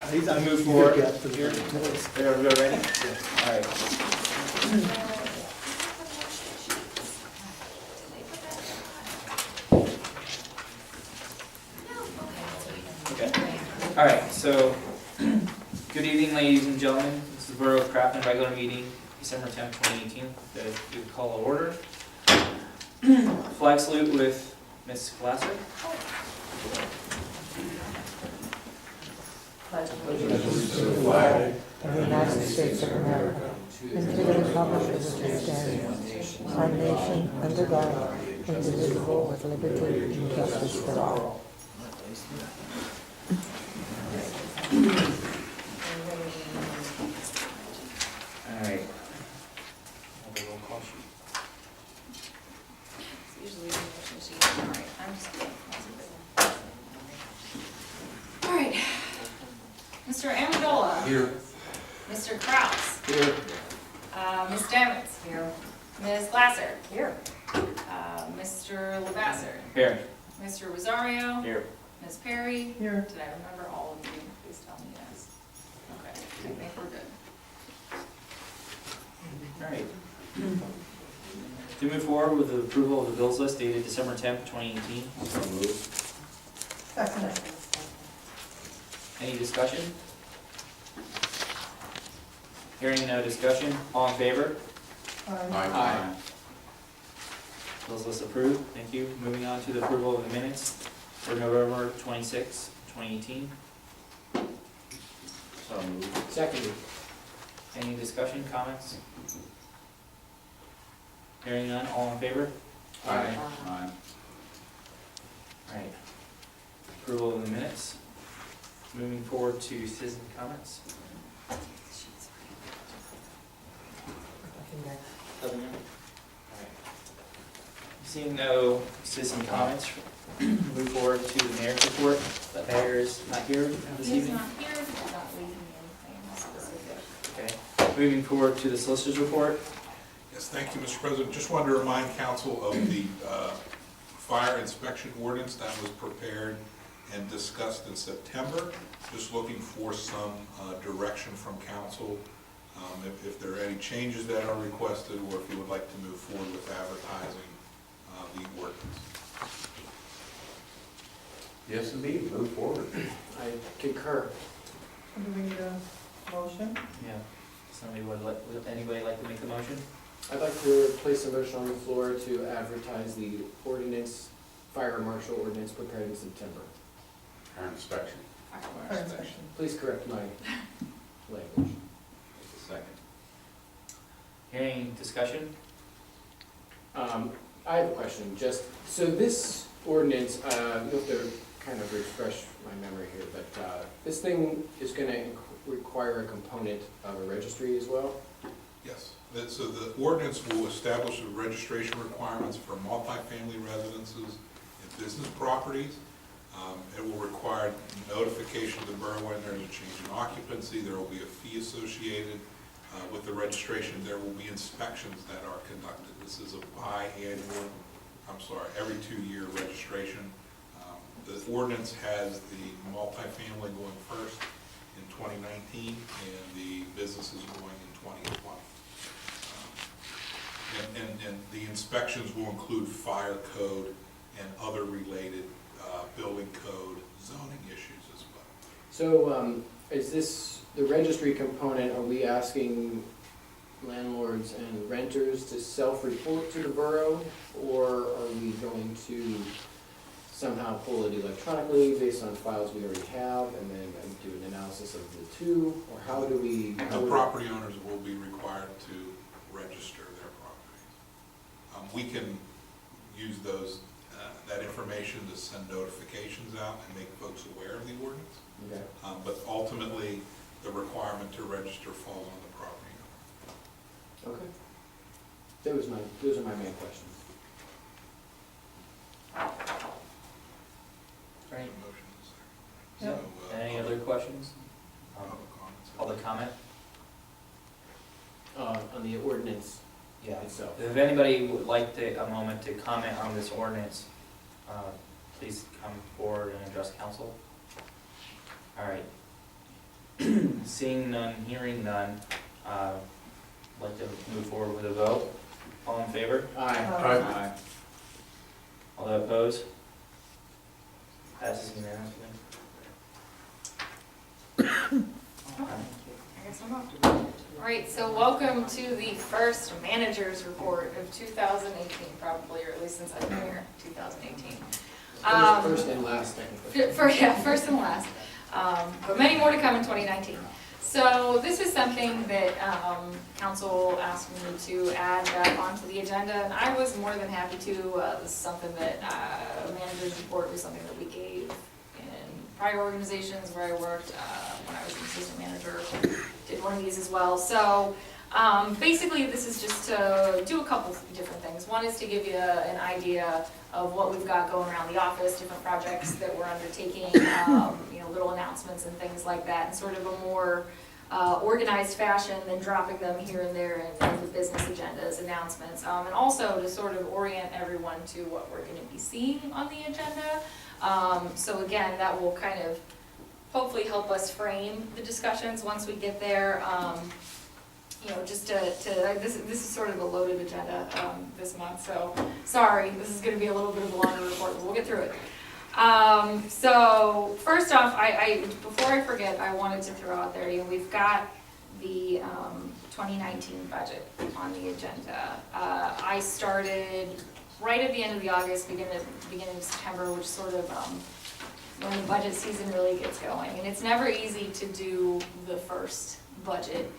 I move forward. Everybody ready? All right. Okay. All right, so, good evening, ladies and gentlemen. This is Borough Crafton regular meeting, December 10th, 2018. The call of order. Flag salute with Ms. Glasser. Allegiance to the flag of the United States of America and to the republic for which it stands, one nation, under God, indivisible, with liberty and justice for all. All right. Have a roll call sheet. It's usually a motion sheet. All right, I'm just kidding. All right. Mr. Amendola. Here. Mr. Kraus. Here. Ms. Stamets. Here. Ms. Glasser. Here. Mr. Lavasser. Here. Mr. Rosario. Here. Ms. Perry. Here. Did I remember all of you? Please tell me yes. Okay, I think we're good. All right. To move forward with the approval of the bills list dated December 10th, 2018. So moved. Second. Any discussion? Hearing no discussion, all in favor? Aye. Bills list approved, thank you. Moving on to the approval of the minutes for November 26th, 2018. So moved. Seconded. Any discussion, comments? Hearing none, all in favor? Aye. Alright. Approval of the minutes. Moving forward to citizen comments. Nothing there? Alright. Seeing no citizen comments, move forward to the mayor's report. The mayor is not here this He's evening. not here, he's not leaving anything specific. Okay. Moving forward to the solicitor's report. Yes, thank you, Mr. President. Just wanted to remind council of the fire inspection ordinance that was prepared and discussed in September. Just looking for some direction from council, if there are any changes that are requested, or if you would like to move forward with advertising the ordinance. Yes, indeed, move forward. I concur. Do we need a motion? Yeah. Would anybody like to make the motion? I'd like to place a motion on the floor to advertise the ordinance, fire marshal ordinance prepared in September. Fire inspection. Fire inspection. Please correct my language. Second. Hearing discussion? I have a question, so this ordinance, you have to kind of refresh my memory here, but this thing is gonna require a component of a registry as well? Yes, so the ordinance will establish the registration requirements for multifamily residences and business properties. It will require notification to the borough when there's a change in occupancy. There will be a fee associated with the registration. There will be inspections that are conducted. This is a every 2-year registration. The ordinance has the multifamily going first in 2019 and the businesses going in 2020. And the inspections will include fire code and other related building code zoning issues as well. So, is this, the registry component, are we asking landlords and renters to self-report to the borough? Or are we going to somehow pull it electronically based on files we already have and then do an analysis of the two? Or how do we? The property owners will be required to register their properties. We can use that information to send notifications out and make folks aware of the ordinance. Okay. But ultimately, the requirement to register falls on the property owner. Okay. Those are my main questions. Right. Motion is Yep. second. So, Any other questions? public comments? Public comment? On the ordinance Yeah. itself. If anybody would like a moment to comment on this ordinance, please come forward and address council. All right. Seeing none, hearing none, like to move forward with a vote. All in favor? Aye. All that opposed? Passes unanimously. I guess I'm up. All right, so welcome to the first manager's report of 2018, probably, or at least since I've been here, 2018. First and last, technically. First and last, but many more to come in 2019. So this is something that council asked me to add back onto the agenda, and I was more than happy to. This is something that a manager's report was something that we gave in prior organizations where I worked when I was an assistant manager. Did one of these as well. So basically, this is just to do a couple of different things. One is to give you an idea of what we've got going around the office, different projects that we're undertaking, little announcements and things like that, in sort of a more organized fashion than dropping them here and there in the business agendas, announcements, and also to sort of orient everyone to what we're going to be seeing on the agenda. So again, that will kind of hopefully help us frame the discussions once we get there. Just this is sort of a loaded agenda this month, so sorry, this is going to be a little bit of a longer report, but we'll get through it. So first off, before I forget, I wanted to throw out there, we've got the 2019 budget on the agenda. I started right at the end of the August, beginning of September, which sort of when the budget season really gets going. And it's never easy to do the first budget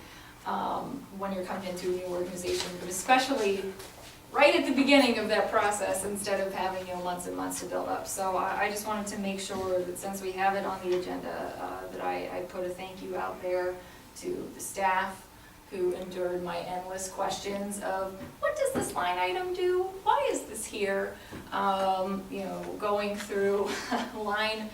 when you're coming into a new organization, but especially right at the beginning of that process instead of having months and months to build up. So I just wanted to make sure that since we have it on the agenda, that I put a thank you out there to the staff who endured my endless questions of, what does this line item do? Why is this here? Going through line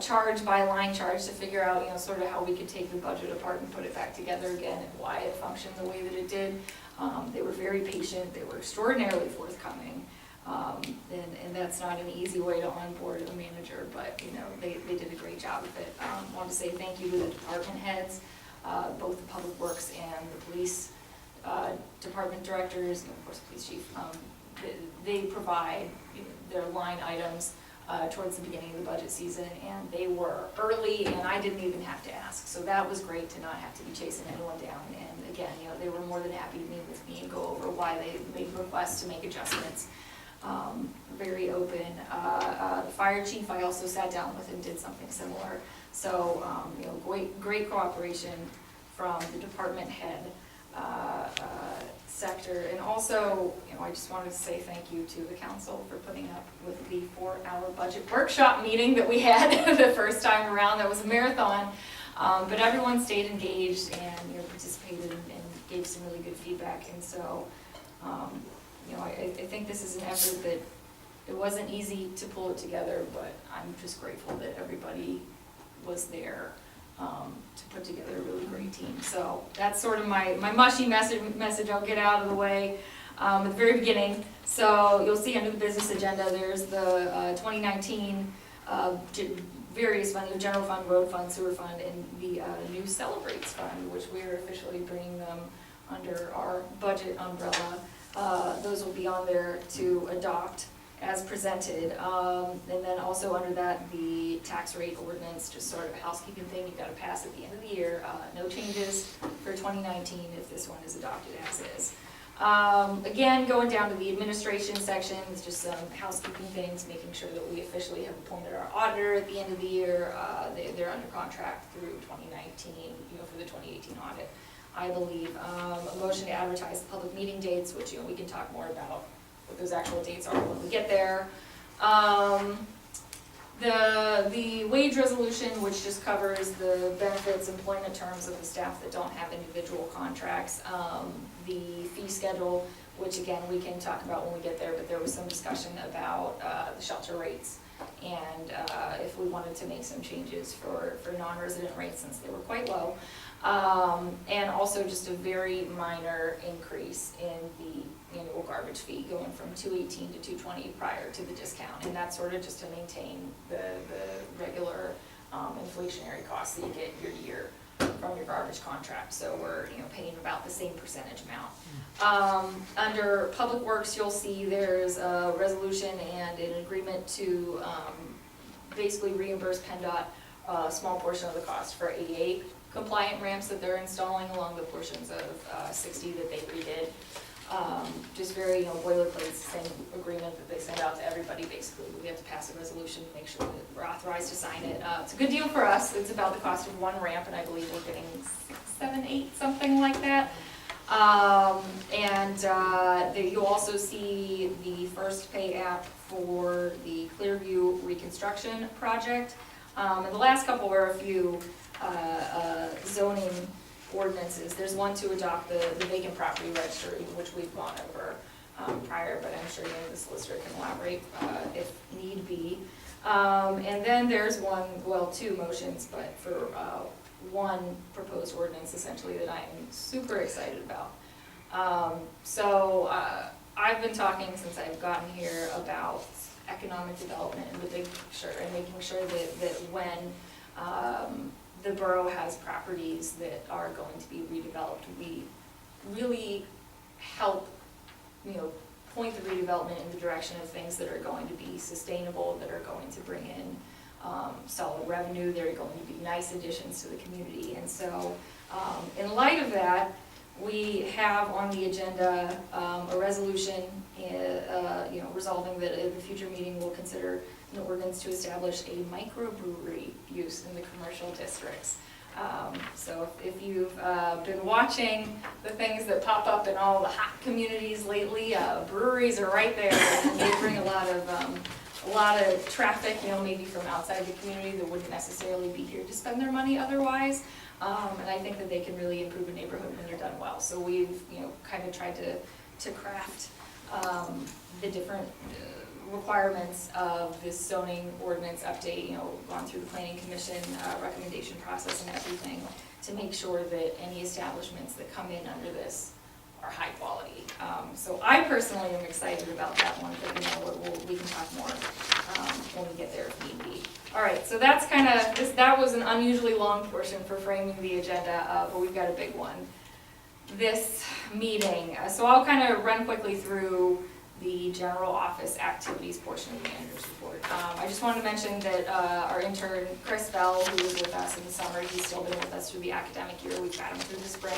charge by line charge to figure out, sort of how we could take the budget apart and put it back together again and why it functioned the way that it did. They were very patient, they were extraordinarily forthcoming, and that's not an easy way to onboard a manager, but they did a great job of it. I want to say thank you to the department heads, both the public works and the police department directors, and of course the police chief. They provide their line items towards the beginning of the budget season, and they were early, and I didn't even have to ask, so that was great to not have to be chasing anyone down. And again, they were more than happy to meet with me and go over why they made requests to make adjustments. Very open. The fire chief I also sat down with and did something similar. So great cooperation from the department head sector. And also, I just wanted to say thank you to the council for putting up with the 4-hour budget workshop meeting that we had the first time around. That was a marathon, but everyone stayed engaged and participated and gave some really good feedback. And so, I think this is an effort that it wasn't easy to pull it together, but I'm just grateful that everybody was there to put together a really great team. So that's sort of my mushy message I'll get out of the way at the very beginning. So you'll see under the business agenda, there's the 2019 various funds, the general fund, road fund, sewer fund, and the new Celebrates fund, which we're officially bringing them under our budget umbrella. Those will be on there to adopt as presented, and then also under that, the tax rate ordinance, just sort of a housekeeping thing you gotta pass at the end of the year. No changes for 2019 if this one is adopted as is. Again, going down to the administration section, it's just some housekeeping things, making sure that we officially have appointed our auditor at the end of the year. They're under contract through 2019, for the 2018 audit, I believe. A motion to advertise the public meeting dates, which we can talk more about what those actual dates are when we get there. The wage resolution, which just covers the benefits, employment terms of the staff that don't have individual contracts. The fee schedule, which again, we can talk about when we get there, but there was some discussion about the shelter rates and if we wanted to make some changes for non-resident rates since they were quite low. And also just a very minor increase in the annual garbage fee going from $2.18 to $2.20 prior to the discount, and that's sort of just to maintain the regular inflationary costs that you get year to year from tonnage contract, so we're, paying about the same percentage amount. Under Public Works, you'll see there's a resolution and an agreement to, basically reimburse PennDOT a small portion of the cost for ADA compliant ramps that they're installing along the portions of 60 that they redid. Just very, boilerplate, same agreement that they send out to everybody, basically. We have to pass a resolution to make sure that we're authorized to sign it. It's a good deal for us. It's about the cost of one ramp, and I believe we're getting 6, 7, 8, something like that. You'll also see the first pay app for the Clearview reconstruction project. And the last couple were a few zoning ordinances. There's one to adopt the vacant property registry, which we've gone over prior, but I'm sure the solicitor can elaborate if need be. And then there's two motions, but for one proposed ordinance essentially that I'm super excited about. I've been talking since I've gotten here about economic development in the big picture and making sure that when the borough has properties that are going to be redeveloped, we really help, point the redevelopment in the direction of things that are going to be sustainable, that are going to bring in solid revenue, they're going to be nice additions to the community. And so in light of that, we have on the agenda a resolution resolving that at the future meeting we'll consider an ordinance to establish a microbrewery use in the commercial districts. So if you've been watching the things that pop up in all the hot communities lately, breweries are right there, and they bring a lot of traffic, maybe from outside the community that wouldn't necessarily be here to spend their money otherwise. And I think that they can really improve a neighborhood when they're done well. So we've, kind of tried to craft the different requirements of this zoning ordinance update, gone through the planning commission recommendation process and everything to make sure that any establishments that come in under this are high quality. So I personally am excited about that one, but we can talk more when we get there if need be. All right, so that's that was an unusually long portion for framing the agenda, but we've got a big one this meeting. So I'll kind of run quickly through the general office activities portion of the manager's report. I just wanted to mention that our intern, Chris Bell, who was with us in the summer, he's still been with us through the academic year. We've got him through the spring.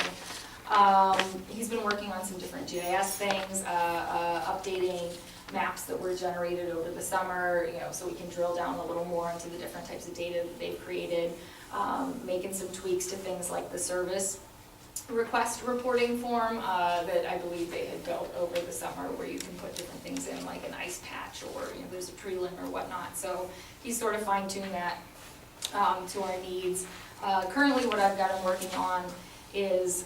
He's been working on some different GIS things, updating maps that were generated over the summer, so we can drill down a little more into the different types of data that they've created, making some tweaks to things like the service request reporting form that I believe they had built over the summer, where you can put different things in, like an ice patch or there's a tree limb or whatnot. So he's sort of fine-tuned that to our needs. Currently what I've got him working on is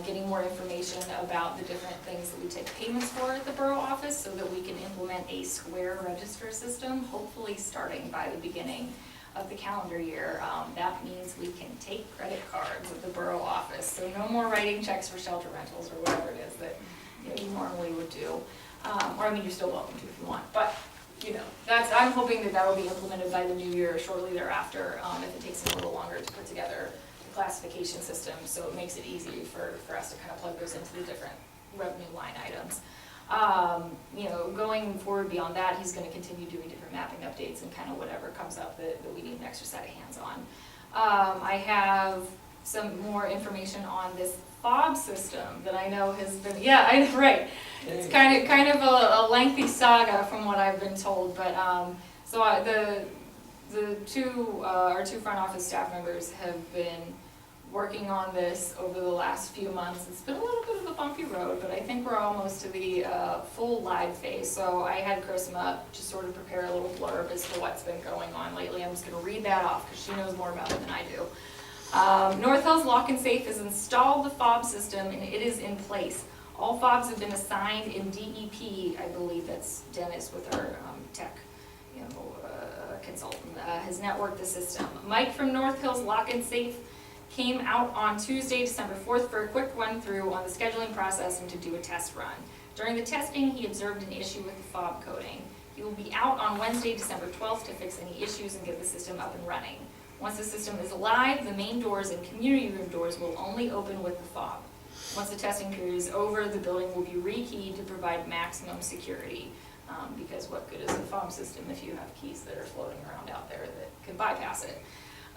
getting more information about the different things that we take payments for at the borough office so that we can implement a square register system, hopefully starting by the beginning of the calendar year. That means we can take credit cards at the borough office, so no more writing checks for shelter rentals or whatever it is that you normally would do. Or I mean, you're still welcome to if you want, but I'm hoping that will be implemented by the new year, shortly thereafter, if it takes a little longer to put together the classification system, so it makes it easy for us to kind of plug those into the different revenue line items. Going forward beyond that, he's going to continue doing different mapping updates and kind of whatever comes up that we need an extra set of hands on. I have some more information on this fob system that I know has been, right. It's kind of a lengthy saga from what I've been told, but our two front office staff members have been working on this over the last few months. It's been a little bit of a bumpy road, but I think we're almost to the full live phase. So I had Chrisma just sort of prepare a little blurb as to what's been going on lately. I'm just going to read that off because she knows more about it than I do. North Hills Lock and Safe has installed the fob system and it is in place. All fobs have been assigned in DEP. I believe that's Dennis with our tech consultant, has networked the system. Mike from North Hills Lock and Safe came out on Tuesday, December 4th for a quick run through on the scheduling process and to do a test run. During the testing, he observed an issue with the fob coding. He will be out on Wednesday, December 12th to fix any issues and get the system up and running. Once the system is live, the main doors and community room doors will only open with the fob. Once the testing period is over, the building will be rekeyed to provide maximum security. Because what good is a fob system if you have keys that are floating around out there that could bypass it?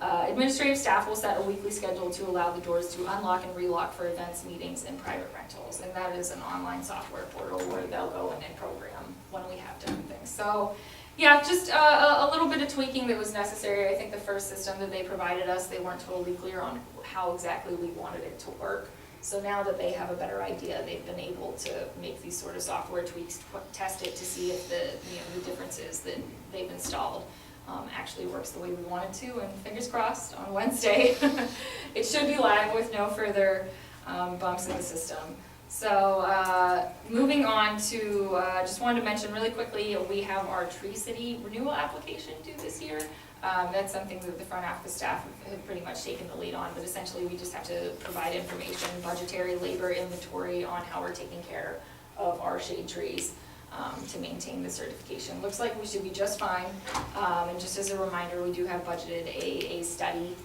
Administrative staff will set a weekly schedule to allow the doors to unlock and relock for events, meetings, and private rentals. And that is an online software portal where they'll go in and program when we have different things. So, yeah, just a little bit of tweaking that was necessary. I think the first system that they provided us, they weren't totally clear on how exactly we wanted it to work. So now that they have a better idea, they've been able to make these sort of software tweaks, test it to see if the differences that they've installed actually works the way we want it to. And fingers crossed, on Wednesday, it should be live with no further bumps in the system. So moving on to, just wanted to mention really quickly, we have our Tree City renewal application due this year. That's something that the front office staff have pretty much taken the lead on, but essentially we just have to provide information, budgetary, labor, inventory on how we're taking care of our shade trees to maintain the certification. Looks like we should be just fine. And just as a reminder, we do have budgeted a study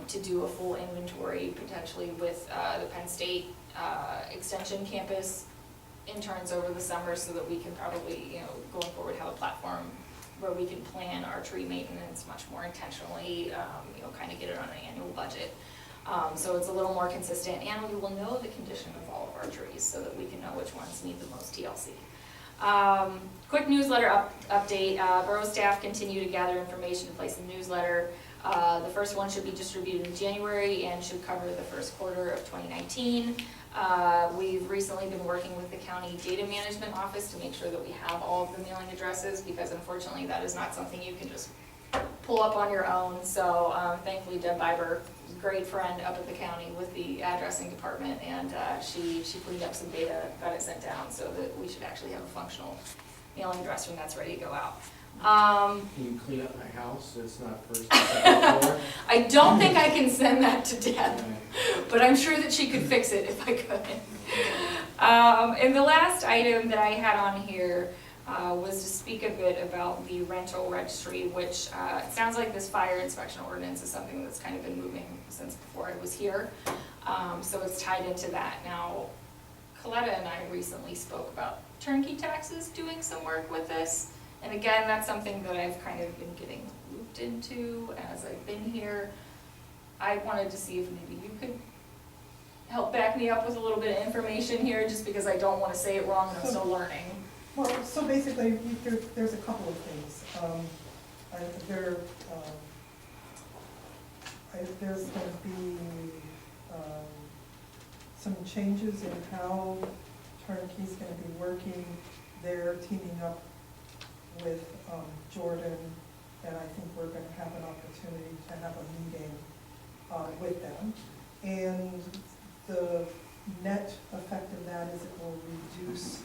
to do a full inventory potentially with the Penn State Extension campus interns over the summer, so that we can probably, going forward, have a platform where we can plan our tree maintenance much more intentionally, kind of get it on an annual budget. So it's a little more consistent, and we will know the condition of all of our trees so that we can know which ones need the most TLC. Quick newsletter update. Borough staff continue to gather information to place in the newsletter. The first one should be distributed in January and should cover the first quarter of 2019. We've recently been working with the county data management office to make sure that we have all of the mailing addresses, because unfortunately that is not something you can just pull up on your own. So thankfully Deb Biber, great friend up at the county with the addressing department, and she cleaned up some data, got it sent down, so that we should actually have a functional mailing address when that's ready to go out. Can you clean up my house so it's not first and second floor? I don't think I can send that to Deb, but I'm sure that she could fix it if I could. And the last item that I had on here was to speak a bit about the rental registry, which it sounds like this fire inspection ordinance is something that's kind of been moving since before I was here. So it's tied into that. Now, Coletta and I recently spoke about turnkey taxes doing some work with this. And again, that's something that I've kind of been getting looped into as I've been here. I wanted to see if maybe you could help back me up with a little bit of information here, just because I don't want to say it wrong and I'm still learning. Well, so basically, there's a couple of things. There's going to be some changes in how Turnkey's going to be working. They're teaming up with Jordan, and I think we're going to have an opportunity to have a meeting with them. And the net effect of that is it will reduce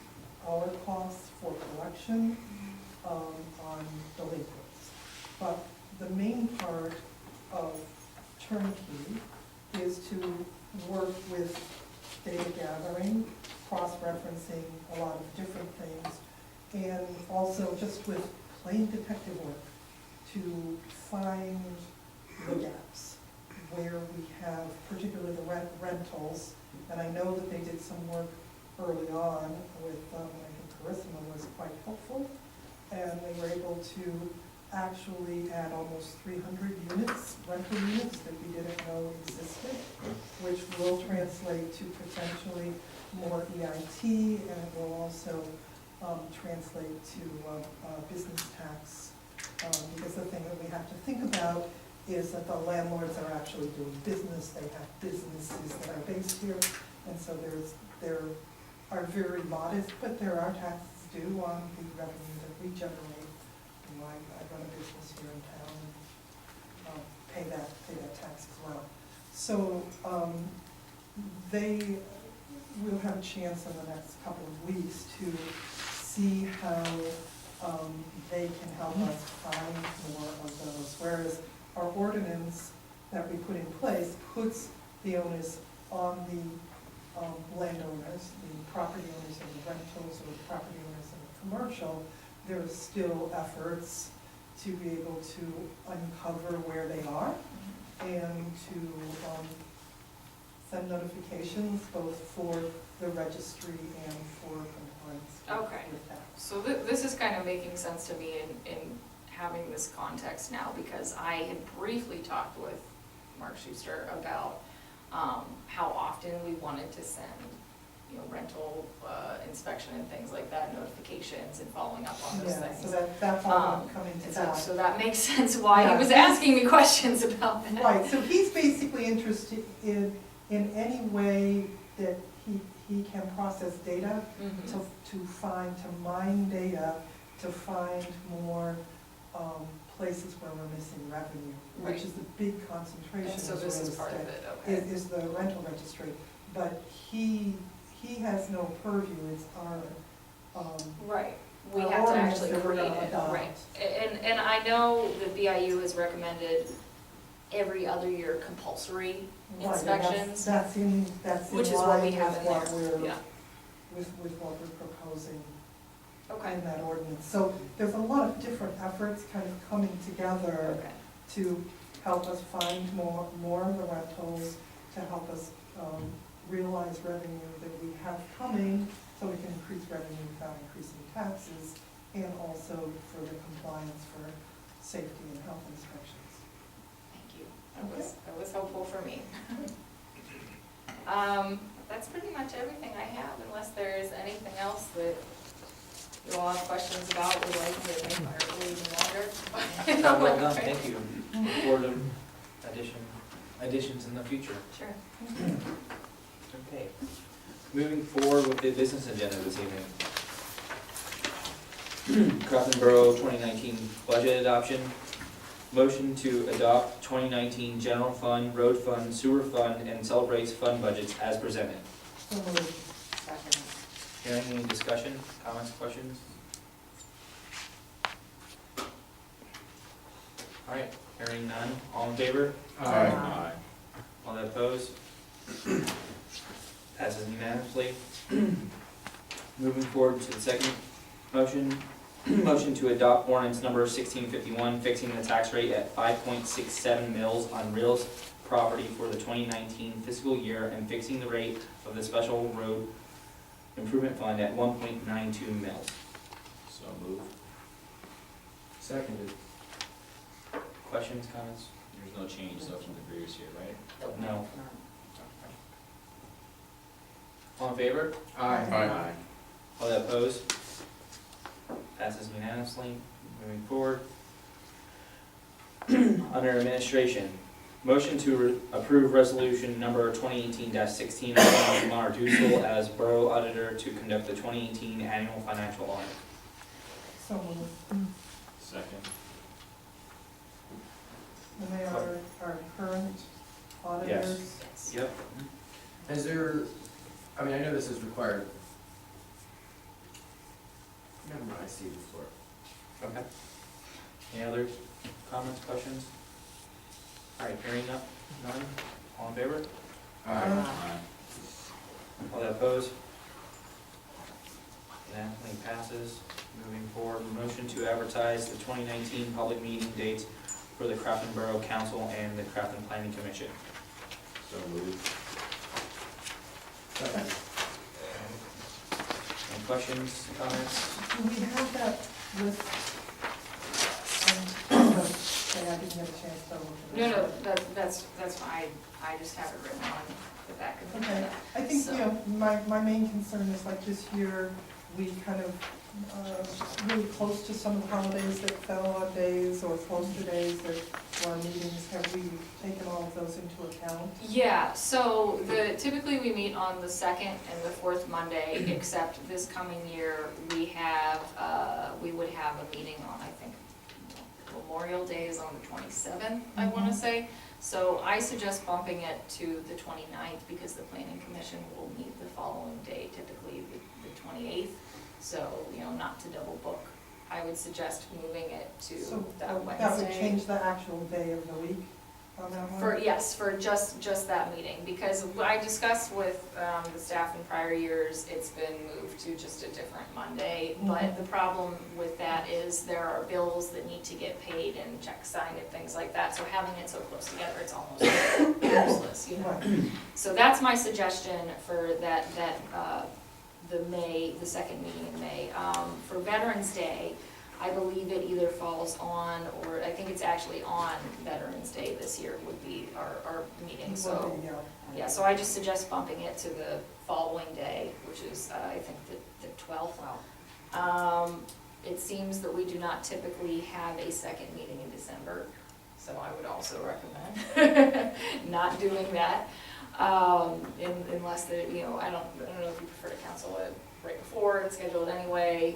our costs for collection on delinquents. But the main part of Turnkey is to work with data gathering, cross-referencing a lot of different things, and also just with plain detective work to find the gaps where we have, particularly the rentals. And I know that they did some work early on with, I think Carissima was quite helpful, and they were able to actually add almost 300 units, rental units that we didn't know existed, which will translate to potentially more EIT, and it will also translate to business tax, because the thing that we have to think about is that the landlords are actually doing business. They have businesses that are based here, and so there are very modest, but there are taxes due on the revenue that we generate. You know, I run a business here in town and pay that tax as well. So they will have a chance in the next couple of weeks to see how they can help us find more of those. Whereas our ordinance that we put in place puts the onus on the landowners, the property owners of the rentals, or the property owners of the commercial. There are still efforts to be able to uncover where they are and to send notifications both for the registry and for compliance Okay. with that. So this is kind of making sense to me in having this context now, because I had briefly talked with Mark Schuster about how often we wanted to send, rental inspection and things like that, notifications and following up on those Yeah, things. so that's all coming to And that. so that makes sense why he Yeah. was asking me questions about that. Right, so he's basically interested in any way that he can process data Mhm. to mine data, to find more places where we're missing revenue, Right. which is the big concentration And so of this real is part of estate, it, okay. is the rental registry. But he has no purview, it's our, Right, we our have to ordinance actually that we're create gonna it, adopt. right. And I know the BIU has recommended every other year compulsory Right, and inspections, that's in which is what we line have with in what there, we're, yeah, with what we're proposing okay, in that ordinance. So there's a lot of different efforts kind of coming together okay. to help us find more of the rentals, to help us realize revenue that we have coming, so we can increase revenue without increasing taxes, and also for the compliance for safety and health inspections. Thank you, that was helpful for me. That's pretty much everything I have, unless there's anything else that you all have questions about, would like me to make my report even longer. Well done, thank you. Look forward to additions in the future. Sure. Okay. Moving forward with the business agenda this evening. Crafton Borough 2019 budget adoption. Motion to adopt 2019 general fund, road fund, sewer fund, and celebrates fund budgets as presented. So moved. Second. Hearing any discussion, comments, questions? All right, hearing none, all in favor? Aye. All that opposed? Passes unanimously. Moving forward to the second motion. Motion to adopt ordinance number 1651, fixing the tax rate at 5.67 mils on real property for the 2019 fiscal year and fixing the rate of the special road improvement fund at 1.92 mils. So moved. Seconded. Questions, comments? There's no change though from the previous year, right? No. All in favor? Aye. All that opposed? Passes unanimously. Moving forward. Under administration, motion to approve resolution number 2018-16, appointing Lamar Dussel as Borough Auditor to conduct the 2018 annual financial audit. So moved. Second. And they are our current auditors. Yes. Yep. Is there, I mean, I know this is required. Never mind, I see it before. Okay. Any other comments, questions? All right, hearing none, all in favor? Aye. All that opposed? Unanimously passes. Moving forward, motion to advertise the 2019 public meeting dates for the Crafton Borough Council and the Crafton Planning Commission. So moved. Second. Any questions, comments? Do we have that list? I didn't get a chance to look at that. No, that's fine, I just have it written on the back of the Okay, agenda. I think, So- you know, my main concern is like this year, we kind of, really close to some of the holidays that fell on days or close to days that were meetings. Have we taken all of those into account? Yeah, so typically we meet on the second and the fourth Monday, except this coming year, we would have a meeting on, I think, Memorial Day is on the 27th, I wanna Mhm. say. So I suggest bumping it to the 29th because the planning commission will meet the following day, typically the 28th. So, not to double book. I would suggest moving it to So that that would Wednesday. change the actual day of the week. on that one? For, yes, for just that meeting, because I discussed with the staff in prior years, it's been moved to just a different Monday. But the problem with that is there are bills that need to get paid and checks signed and things like that, so having it so close together, it's almost useless, you know? Right. So that's my suggestion for the second meeting in May. For Veterans Day, I believe it either falls on, or I think it's actually on Veterans Day this year would be our meeting, so. Yeah, so I just suggest bumping it to the following day, which is, I think, the 12th. It seems that we do not typically have a second meeting in December, so I would also recommend not doing that. Unless I don't know if you prefer to cancel it right before, it's scheduled anyway,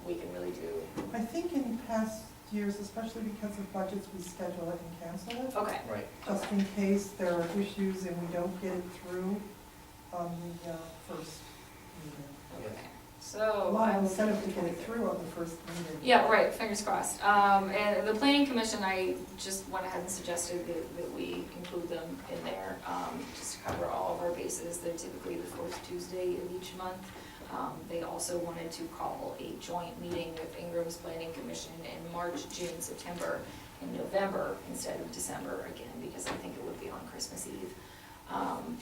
we can really do. I think in past years, especially because of budgets, we schedule it and cancel it, Okay, Right. just in case there are issues and we don't get it through on the first meeting. okay, A so. lot I of will- incentive to get it through on the first meeting. Yeah, right, fingers crossed. And the planning commission, I just went ahead and suggested that we include them in there, just to cover all of our bases. They're typically the fourth Tuesday of each month. They also wanted to call a joint meeting with Ingram's Planning Commission in March, June, September, and November instead of December, again, because I think it would be on Christmas Eve.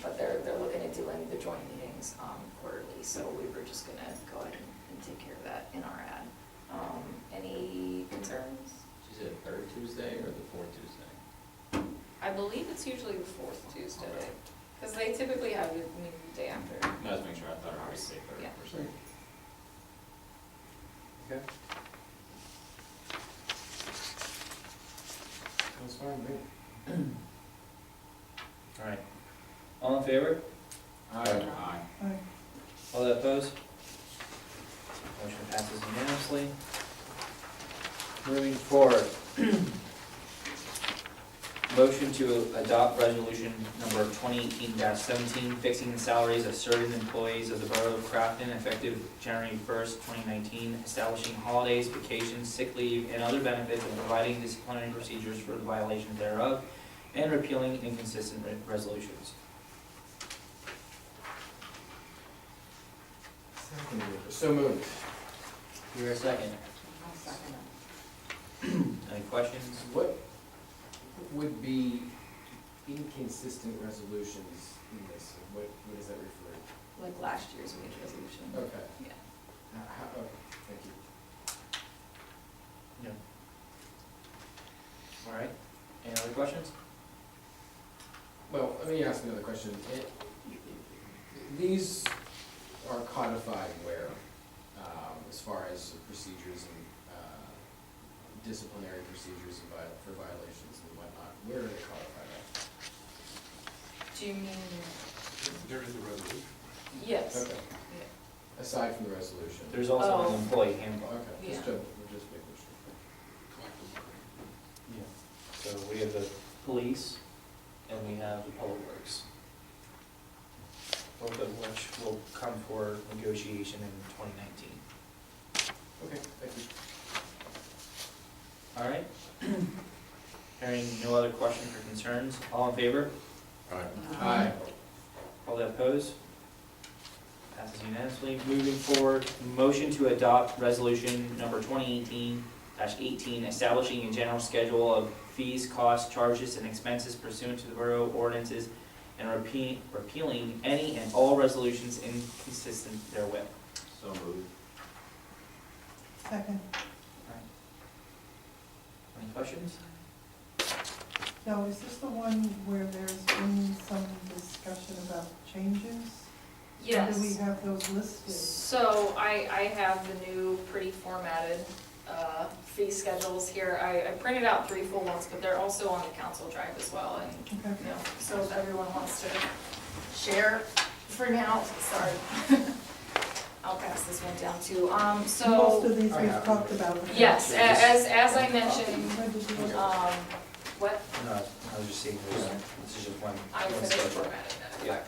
But they're looking at doing the joint meetings quarterly, so we were just gonna go ahead and take care of that in our ad. Any concerns? Is it third Tuesday or the fourth Tuesday? I believe it's usually the fourth Tuesday, because they typically have the meeting the day after. No, I was making sure, I thought I already said third Yeah. for sure. Okay. That's fine, great. All right. All in favor? Aye. Aye. All that opposed? Motion passes unanimously. Moving forward. Motion to adopt resolution number 2018-17, fixing the salaries of certain employees of the Borough of Crafton effective January 1st, 2019, establishing holidays, vacations, sick leave, and other benefits, and providing disciplinary procedures for the violations thereof, and repealing inconsistent resolutions. So moved. Here a second. Any questions? What would be inconsistent resolutions in this? What does that refer to? Like last year's wage resolution. Okay. Yeah. Oh, thank you. No. All right. Any other questions? Well, let me ask another question. These are codified where, as far as procedures and disciplinary procedures and for violations and whatnot, where are they codified at? Do you mean, There is a resolution. yes, Okay, yeah. aside from the resolution. There's also Oh. an employee handbook. Okay, Yeah. just making sure. Collective bargaining. Yeah. So we have the police and we have the public works. Both of which will come for negotiation in 2019. Okay, thank you. All right. Hearing no other questions or concerns, all in favor? Aye. All that opposed? Passes unanimously. Moving forward, motion to adopt resolution number 2018-18, establishing a general schedule of fees, costs, charges, and expenses pursuant to the borough ordinances, and repealing any and all resolutions inconsistent therewith. So moved. Second. Any questions? Now, is this the one where there's been some discussion about changes? Yes. Do we have those listed? So I have the new pretty formatted fee schedules here. I printed out 3 full ones, but they're also on the council drive as well. And, Okay. you know, so if everyone wants to share for now, sorry. I'll pass this one down too. Most So, of these I we've have talked about. yes, as I mentioned, When did you look? what, No, I was just seeing, this is just one. I one finished schedule. formatting that at Yeah.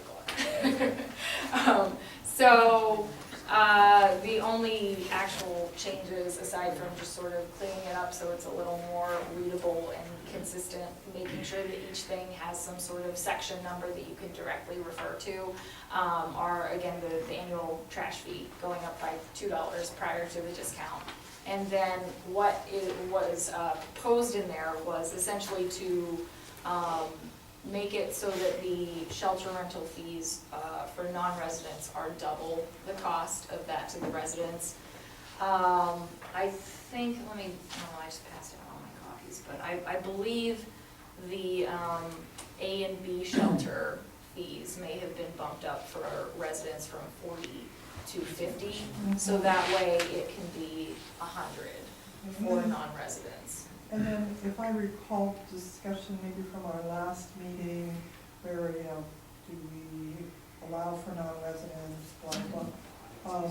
5 o'clock. So, The only actual changes, aside from just sort of cleaning it up so it's a little more readable and consistent, making sure that each thing has some sort of section number that you can directly refer to, are again, the annual trash fee going up by $2 prior to the discount. And then what was proposed in there was essentially to make it so that the shelter rental fees for non-residents are double the cost of that to the residents. I think, I just passed out all my copies, but I believe the A and B shelter fees may have been bumped up for residents from 40 to 50, so that way it can be 100 for non-residents. And then if I recall discussion maybe from our last meeting, where, do we allow for non-residents, blah, blah,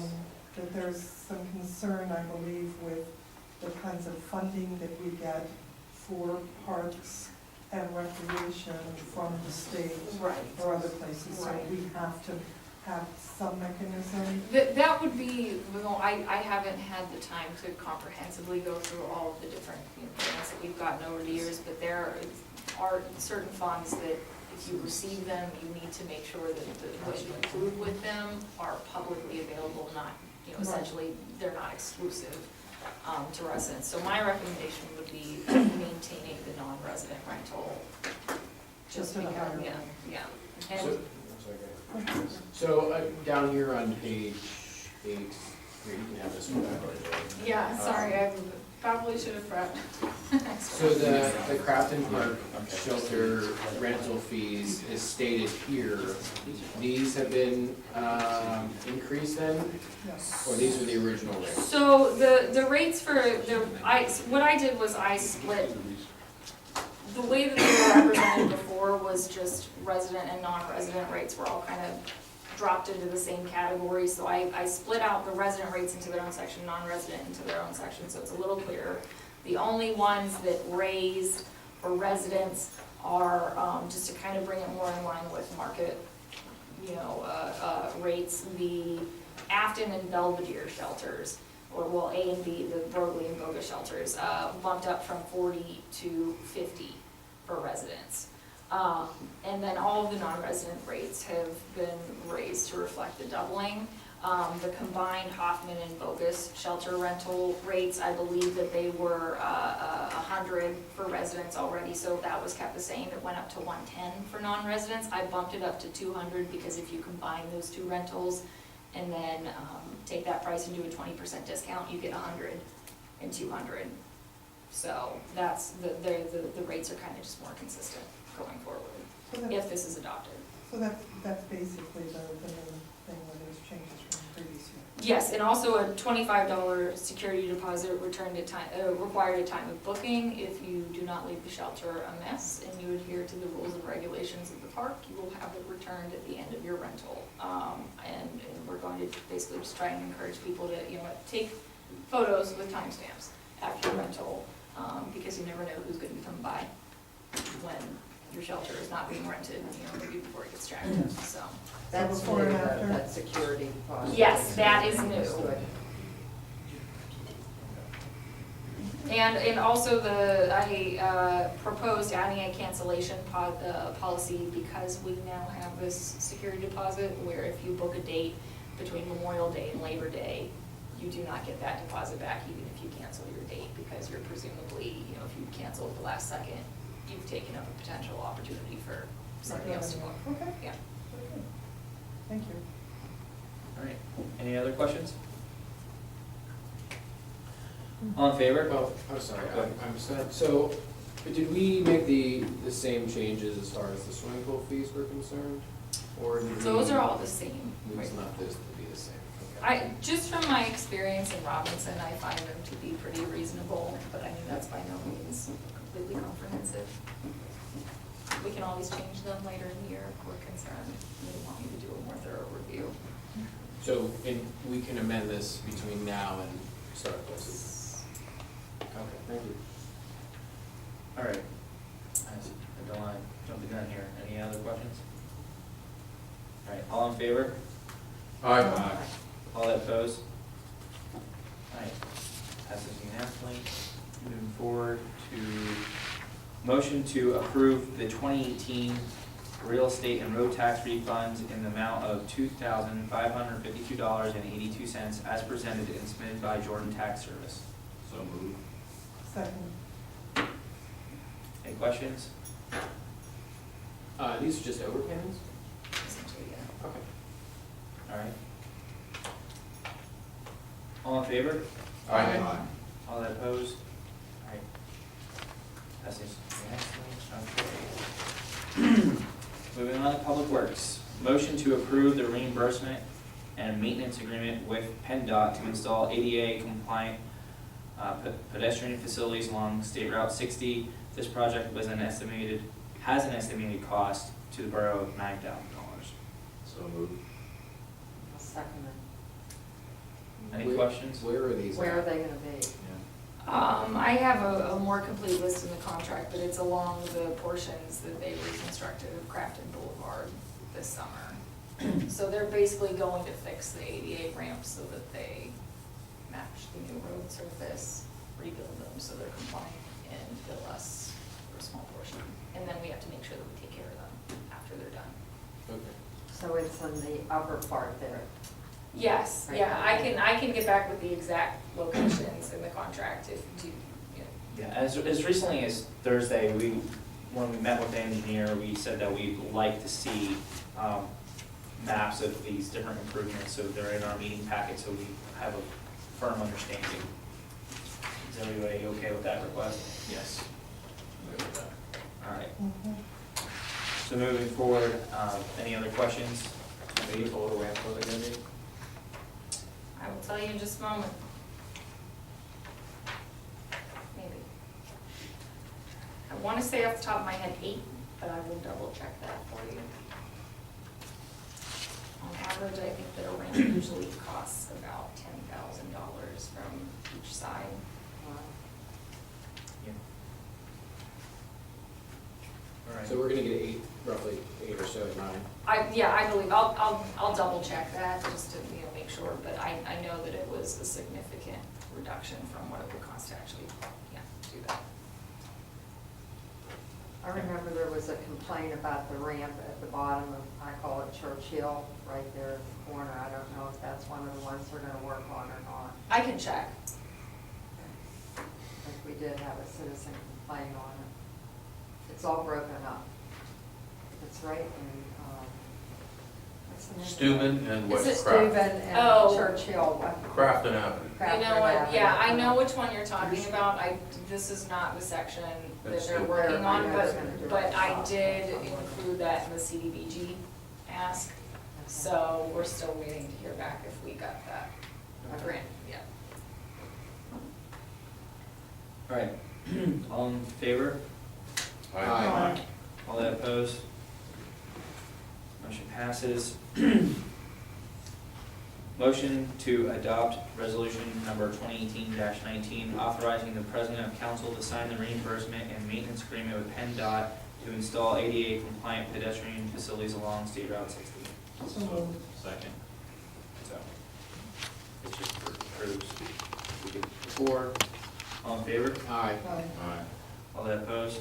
that there's some concern, I believe, with the kinds of funding that we get for parks and recreation from the state Right. or other places, so Right. we have to have some mechanism. That would be, I haven't had the time to comprehensively go through all of the different things that we've gotten over the years, but there are certain funds that if you receive them, you need to make sure that what you include with them are publicly available, not, essentially, they're not exclusive to residents. So my recommendation would be maintaining the non-resident rental. Just at a because, higher level. yeah. And So down here on page 8, here, you can have this one back. yeah, sorry, I probably should have prepped. So the Crafton Park shelter rental fees is stated here. These have been increased then, Yes. or these are the original rates? So the rates for what I did was I split, the way that they were represented before was just resident and non-resident rates were all kind of dropped into the same category. So I split out the resident rates into their own section, non-resident into their own section, so it's a little clearer. The only ones that raised for residents are, just to kind of bring it more in line with market, rates, the Afton and Belvedere shelters, or well, A and B, the Borough and Borough shelters, bumped up from 40 to 50 for residents. And then all of the non-resident rates have been raised to reflect the doubling. The combined Hoffman and Bogus shelter rental rates, I believe that they were 100 for residents already, so that was kept the same. It went up to 110 for non-residents. I bumped it up to 200 because if you combine those two rentals and then take that price and do a 20% discount, you get 100 and 200. So that's, the rates are kind of just more consistent going forward, So if this is adopted. So that's basically the main thing where there's changes from the previous year. Yes, and also a $25 security deposit required at time of booking. If you do not leave the shelter amiss and you adhere to the rules and regulations of the park, you will have it returned at the end of your rental. And we're going to basically just try and encourage people to, take photos with timestamps after your rental, because you never know who's going to be coming by when your shelter is not being rented, maybe before it gets tracked, so. That's before and new, after? that security deposit. Yes, that is new. And also I proposed adding a cancellation policy because we now have this security deposit where if you book a date between Memorial Day and Labor Day, you do not get that deposit back even if you cancel your date, because you're presumably, if you cancel at the last second, you've taken up a potential opportunity for somebody else to book. Okay. Yeah. Very good. Thank you. All right, any other questions? All in favor? Well, I'm sorry, I'm sad. So, did we make the same changes as far as the swimming pool fees were concerned? Or did we? Those are all the same. We just left this to be the same? Okay. Just from my experience in Robinson, I find them to be pretty reasonable, but that's by no means completely comprehensive. We can always change them later in the year if we're concerned. We want me to do a more thorough review. So, and we can amend this between now and start of closing? Okay, thank you. All right. I don't want to jump the gun here. Any other questions? All right, all in favor? Aye. All that opposed? Alright, passes unanimously. Moving forward to motion to approve the 2018 real estate and road tax refunds in the amount of $2,552.82 as presented and submitted by Jordan Tax Service. So moved. Second. Any questions? These are just overpayments? Essentially, yeah. Okay. Alright. All in favor? Aye. All that opposed? Alright. Passes unanimously. Okay. Moving on to Public Works. Motion to approve the reimbursement and maintenance agreement with PennDOT to install ADA compliant pedestrian facilities along State Route 60. This project has an estimated cost to the borough of $9,000. So moved. I'll second it. Any questions? Where are these? Where are at? they gonna be? I have a more complete list in the contract, but it's along the portions that they reconstructed of Crafton Boulevard this summer. So they're basically going to fix the ADA ramps so that they match the new road surface, rebuild them so they're compliant, and bill us for a small portion. And then we have to make sure that we take care of them after they're done. Okay. So it's in the upper part there. Yes, yeah, I can get back with the exact locations in the contract if you, Yeah, as recently as Thursday, when we met with the engineer, we said that we'd like to see maps of these different improvements, so they're in our meeting packet, so we have a firm understanding. Is everybody okay with that request? Yes. I'm good with that. All right, Mhm. so moving forward, any other questions? How many total ramps are they gonna be? I will tell you in just a moment. Maybe. I want to say off the top of my head 8, but I will double check that for you. On average, I think that a ramp usually costs about $10,000 from each side. Yeah. All right. So we're gonna get roughly 8 or so at 9. I believe, I'll double check that just to, make sure, but I know that it was a significant reduction from what it would cost to actually, do that. I remember there was a complaint about the ramp at the bottom of, I call it Churchill, right there at the corner. I don't know if that's one of the ones they're gonna work on or not. I can check. I think we did have a citizen complain on it. It's all broken up. It's right in, what's the name? Steuben and Is West it Steuben Crafton. and Oh. Churchill. Crafton Avenue. You know what, yeah, I know which one you're talking about, this is not the section that That's they're the- working on, Where they're gonna do but it. I did include that in the CDBG ask, so we're still waiting to hear back if we got that grant, yeah. All right, all in favor? Aye. All that opposed? Motion passes. Motion to adopt resolution number 2018-19, authorizing the president of council to sign the reimbursement and maintenance agreement with PennDOT to install ADA compliant pedestrian facilities along State Route 60. So moved. Second. So, it's just approved. We did before. All in favor? Aye. Aye. Aye. All that opposed?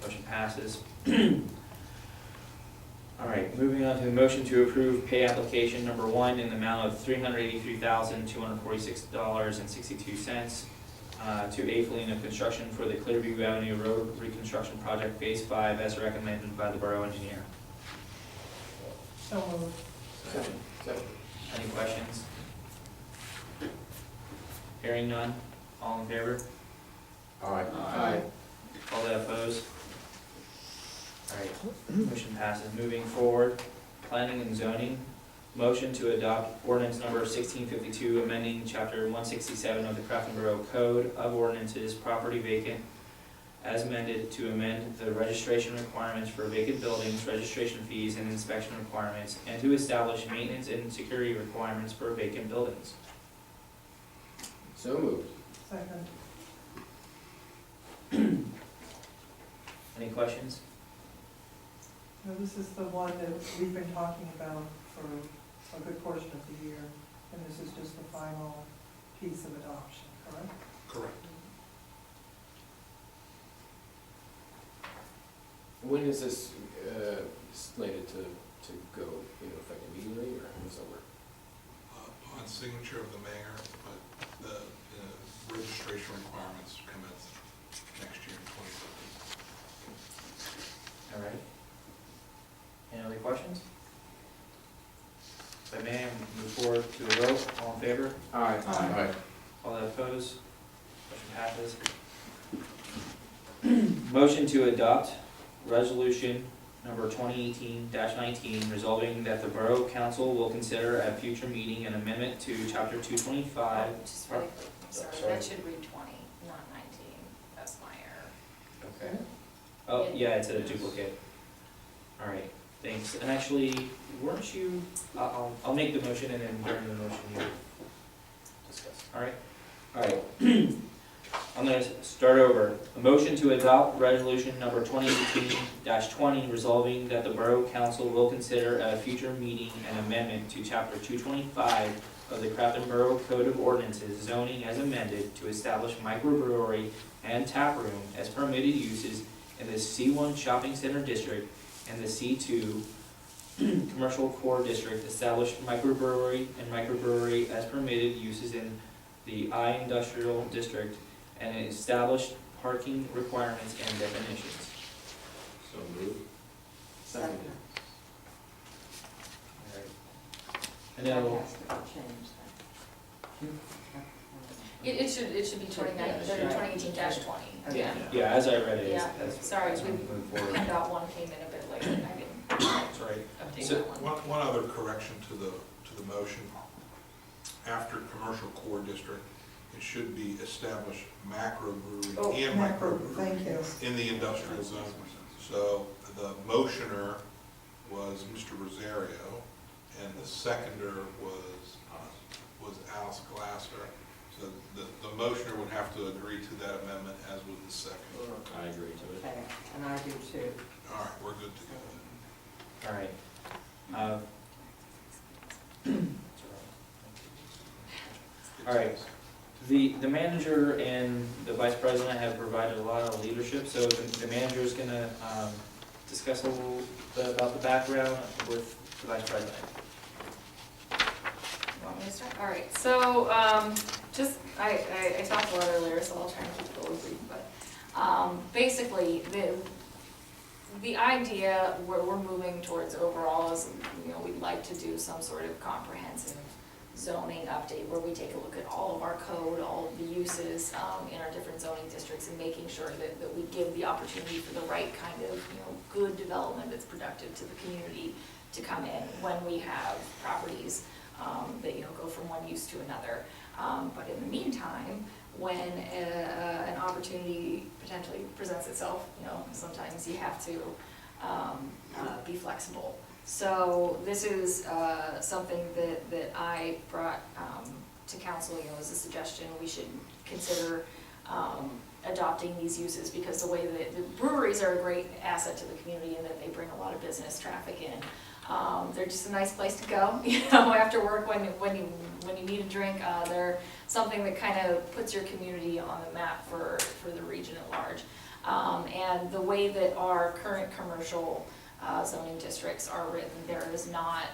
Motion passes. All right, moving on to the motion to approve pay application number 1 in the amount of $383,246.62 to A. Felina Construction for the Clearview Avenue Road Reconstruction Project Phase 5 as recommended by the Borough Engineer. So moved. Second. Any questions? Hearing none, all in favor? Aye. Aye. All that opposed? All right, motion passes. Moving forward, planning and zoning. Motion to adopt ordinance number 1652, amending chapter 167 of the Crafton Borough Code of Ordinances, property vacant, as amended to amend the registration requirements for vacant buildings, registration fees, and inspection requirements, and to establish maintenance and security requirements for vacant buildings. So moved. Second. Any questions? Now, this is the one that we've been talking about for a good portion of the year, and this is just the final piece of adoption, correct? Correct. When is this slated to go into effect immediately, or how does that work? Upon signature of the mayor, but the registration requirements commence next year in 2015. All right. Any other questions? If I may, move forward to a vote. All in favor? Aye. Aye. All that opposed? Motion passes. Motion to adopt resolution number 2018-19, resolving that the Borough Council will consider at a future meeting an amendment to Chapter 225. Just really quick, sorry, Sorry. that should read 20, not 19, that's my error. Okay. Oh, yeah, it's a duplicate. All right, thanks. And actually, weren't you, I'll make the motion and then during the motion you discuss. All right? All right. I'm gonna start over. A motion to adopt resolution number 2018-20, resolving that the Borough Council will consider at a future meeting an amendment to Chapter 225 of the Crafton Borough Code of Ordinances zoning as amended to establish microbrewery and tap room as permitted uses in the C1 Shopping Center District and the C2 Commercial Core District, establish microbrewery and microbrewery as permitted uses in the I Industrial District, and establish parking requirements and definitions. So moved. Second. And now, It should be 2018-20, yeah. yeah, as I read it, Yeah, as sorry, as we move forward. handout one came in a bit late, and I didn't That's right. update So- that one. One other correction to the motion. After commercial core district, it should be established macro brewery Oh, and Macro, microbrewery thank you. in the industrial zone. So the motioner was Mr. Rosario, and the seconder was Alice Glasser. So the motioner would have to agree to that amendment, as would the second. I agree to it. Okay, and I do too. All right, we're good to go then. All right. All right. The manager and the vice president have provided a lot of leadership, so the manager is gonna discuss a little bit about the background with the vice president. You want me to start? All right, so, I talked a lot earlier, so I'll try and keep it a little brief, but, basically, the idea we're moving towards overall is, we'd like to do some sort of comprehensive zoning update where we take a look at all of our code, all of the uses, in our different zoning districts, and making sure that we give the opportunity for the right kind of, good development that's productive to the community to come in when we have properties that, go from one use to another. But in the meantime, when an opportunity potentially presents itself, sometimes you have to be flexible. So this is something that I brought to council, as a suggestion. We should consider adopting these uses, because the way that the breweries are a great asset to the community and that they bring a lot of business traffic in. They're just a nice place to go, after work when you need a drink. They're something that kind of puts your community on the map for the region at large. And the way that our current commercial zoning districts are written, there is not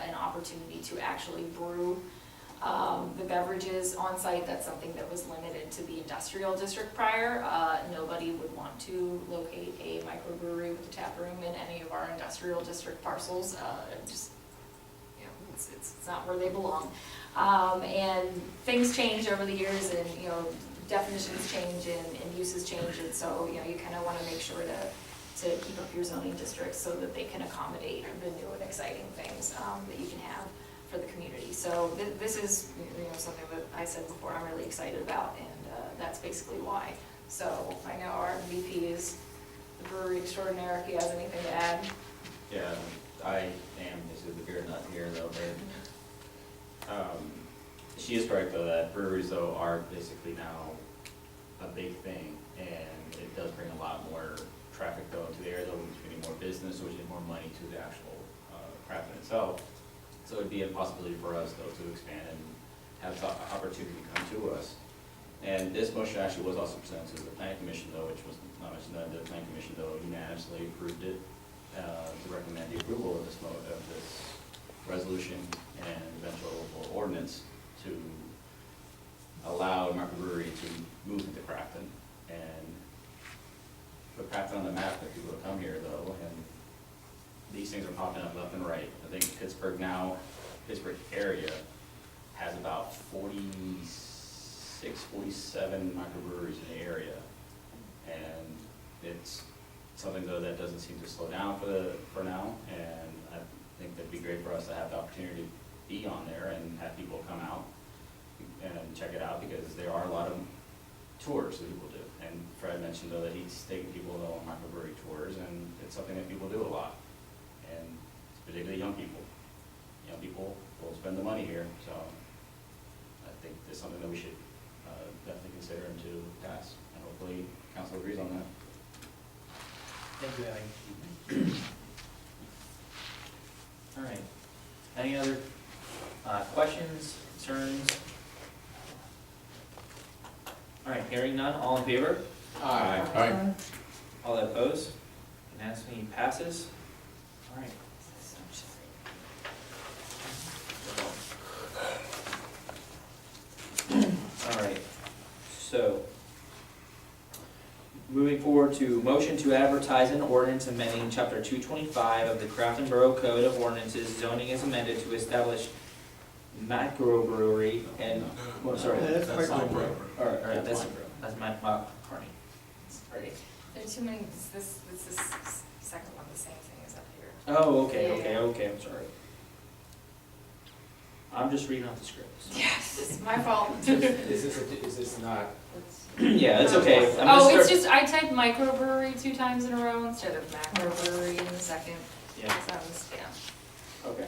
an opportunity to actually brew the beverages on site. That's something that was limited to the industrial district prior. Nobody would want to locate a microbrewery with a tap room in any of our industrial district parcels. It's not where they belong. And things change over the years, and definitions change and uses change, and so you kind of want to make sure to keep up your zoning districts so that they can accommodate the new and exciting things that you can have for the community. So this is something that I said before I'm really excited about, and that's basically why. So I know our VP is the brewery extraordinaire, if he has anything to add. Yeah, I am, this is the beer nut here though, but she is correct though, that breweries though are basically now a big thing, and it does bring a lot more traffic though into the area though, which means more business, which is more money to the actual Crafton itself. So it'd be a possibility for us, though, to expand and have the opportunity come to us. And this motion actually was also presented to the planning commission, though, which was not mentioned, the planning commission, though, unanimously approved it, to recommend the approval of this resolution and eventual ordinance to allow a microbrewery to move into Crafton and put Crafton on the map for people to come here, though, and these things are popping up left and right. I think Pittsburgh area has about 46, 47 microbreweries in the area. And it's something, though, that doesn't seem to slow down for now. And I think that'd be great for us to have the opportunity to be on there and have people come out and check it out, because there are a lot of tours that people do. And Fred mentioned, though, that he's taking people, though, on microbrewery tours, and it's something that people do a lot. And particularly young people. Young people will spend the money here, so I think it's something that we should definitely consider and to pass. And hopefully council agrees on that. Thank you, Abby. All right. Any other questions, concerns? All right, hearing none, all in favor? Aye. All opposed? Unanimously passes. All right. All right, so, moving forward to motion to advertise an ordinance amending chapter 225 of the Crafton Borough Code of Ordinances, zoning is amended to establish microbrewery and, oh, sorry. That's not proper. All right, that's my pardon. Sorry. There's too many, this second one, the same thing is up here. Oh, okay, Yeah. okay, I'm sorry. I'm just reading off the scripts. Yes, it's my fault. Is this not? Yeah, it's okay. I'm gonna Oh, it's start- just, I typed microbrewery 2 times in a row instead of macrobrewery in the second. Yeah, That was, yeah. okay,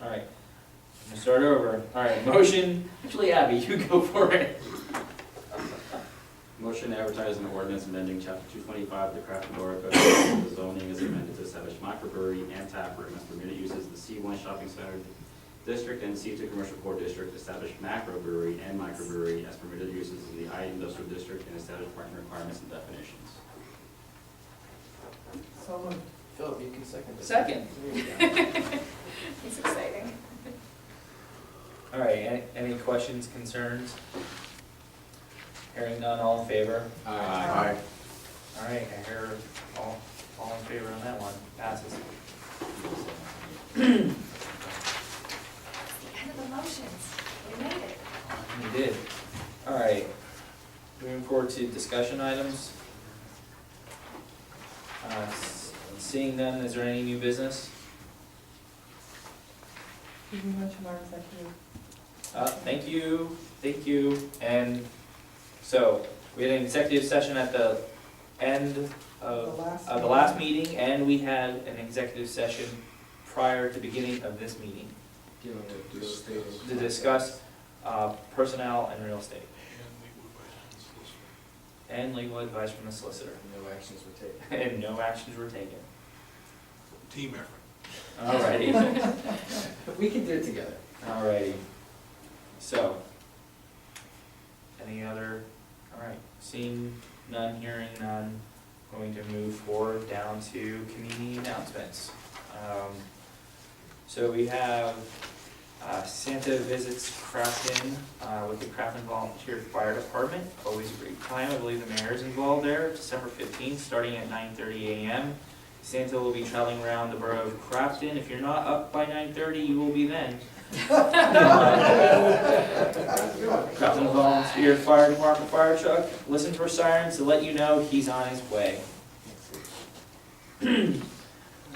all right. I'm gonna start over. All right, motion, actually Abby, you go for it. Motion to advertise an ordinance amending chapter 225 of the Crafton Borough Code. The zoning is amended to establish microbrewery and tap room as permitted uses in the C1 shopping center district and C2 commercial core district, establish macrobrewery and microbrewery as permitted uses in the I industrial district, and establish parking requirements and definitions. So moved. Philip, you can second this. Second. There you go. It's exciting. All right, any questions, concerns? Hearing none, all in favor? Aye. All right, I hear all in favor on that one, passes. End of the motions. We made it. You did. All right, moving forward to discussion items. Seeing none, is there any new business? Did we mention our executive? Thank you. And so, we had an executive session at the end of the last meeting, and we had an executive session prior to the beginning of this meeting Dealing with real estate. to discuss personnel and real estate, and legal advice from the solicitor. No actions were taken. And no actions were taken. Team effort. Alrighty, We can do it together. alrighty. So, any other, alright, seeing none, hearing none, going to move forward down to community announcements. So we have Santa visits Crafton with the Crafton Volunteer Fire Department. Always a great time. I believe the mayor's involved there. December 15th, starting at 9:30 a.m. Santa will be traveling around the borough of Crafton. If you're not up by 9:30, you will be then. Crafton Volunteer Fire Department fire truck listens for sirens to let you know he's on his way.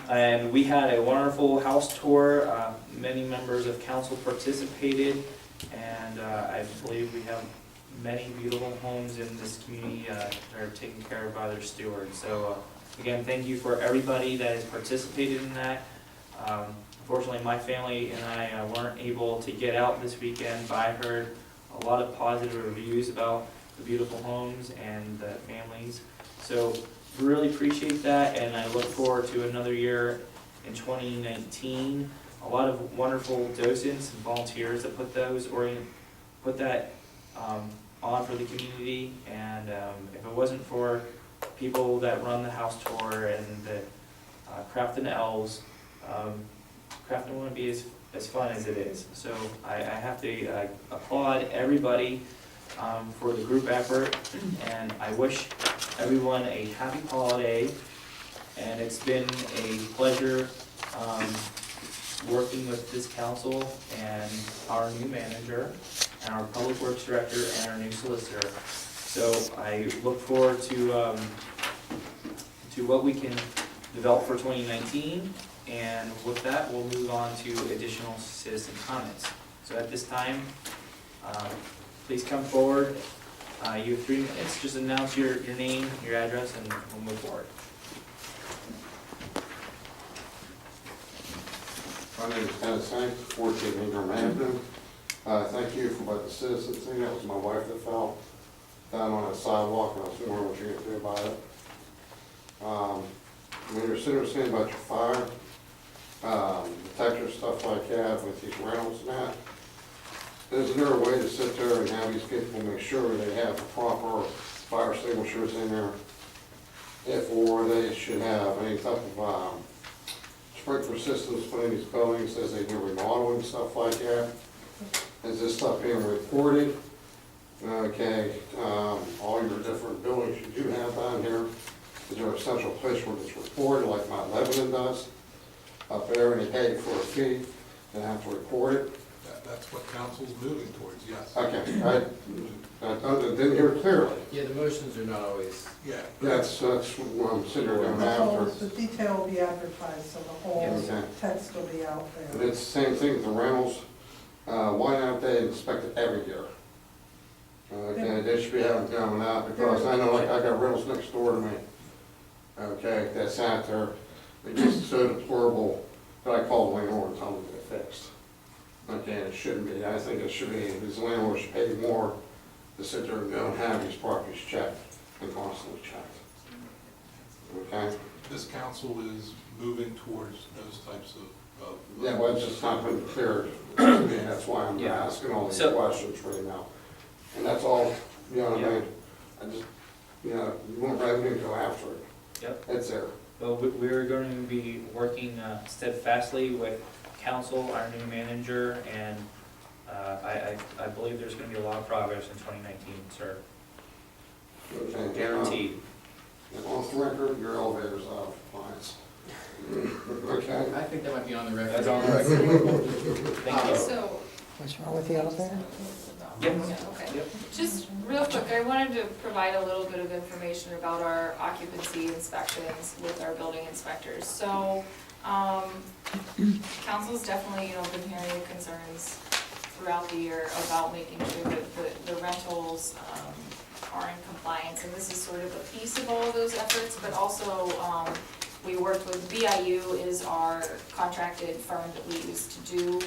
And we had a wonderful house tour. Many members of council participated, and I believe we have many beautiful homes in this community that are taken care of by their stewards. So again, thank you for everybody that has participated in that. Unfortunately, my family and I weren't able to get out this weekend, but I heard a lot of positive reviews about the beautiful homes and the families. So really appreciate that, and I look forward to another year in 2019 a lot of wonderful docents and volunteers that put that on for the community, and if it wasn't for people that run the house tour and the Crafton elves, Crafton wouldn't be as fun as it is. So I have to applaud everybody for the group effort, and I wish everyone a happy holiday, and it's been a pleasure working with this council and our new manager and our public works director and our new solicitor. So I look forward to what we can develop for 2019, and with that, we'll move on to additional citizen comments. So at this time, please come forward. You have 3 minutes, just announce your name, your address, and we'll move forward. My name is Dennis Hank, 14 Ingram Avenue. Thank you for what the citizens thing. That was my wife that fell down on a sidewalk, and I was wondering what you're going to do about it. When you're sitting there saying about your fire detector, stuff like that, with these rentals and that, is there a way to sit there and have these people make sure they have the proper fire extinguishers in there? Or they should have any type of sprinkler systems put in these buildings as they do remodeling, stuff like that? Is this stuff being reported? Okay, all your different buildings you do have down here, is there a central place where it's reported, like Mount Lebanon does? Up there, and they pay for a fee, and have to report it? That's what council's moving towards, yes. Okay, I didn't hear it clearly. Yeah, the motions are not always. Yeah. That's what I'm sitting there doing The whole- after. the detail will be advertised, so the whole Okay. text will be out And there. it's the same thing with the rentals. Why not they inspect it every year? Okay, they should be having it going out, because I know, like, I got rentals next door to me. Okay, that's out there. It's just so deplorable that I call the landlord and tell them to get it fixed. Okay, it shouldn't be. I think it should be, these landlords should pay more to sit there and go and have these properties checked and constantly checked. Okay? This council is moving towards those types of. Yeah, well, it's just not been clear to me, that's why I'm Yeah. asking all these So- questions right now. And that's all, you know what I mean? I just, you know, you want revenue, go after it. Yep. It's there. Well, we're going to be working steadfastly with council, our new manager, and I believe there's going to be a lot of progress in 2019, sir. Okay, Guaranteed. And off the record, your elevator's out of compliance. Okay? I think that might be on the record. That's on the record. Thank you. So, What's wrong with the elevator? Yep. okay. Yep. Just real quick, I wanted to provide a little bit of information about our occupancy inspections with our building inspectors. So, council's definitely, been hearing the concerns throughout the year about making sure that the rentals, are in compliance, and this is sort of a piece of all of those efforts, but also, we worked with BIU is our contracted firm that we use to do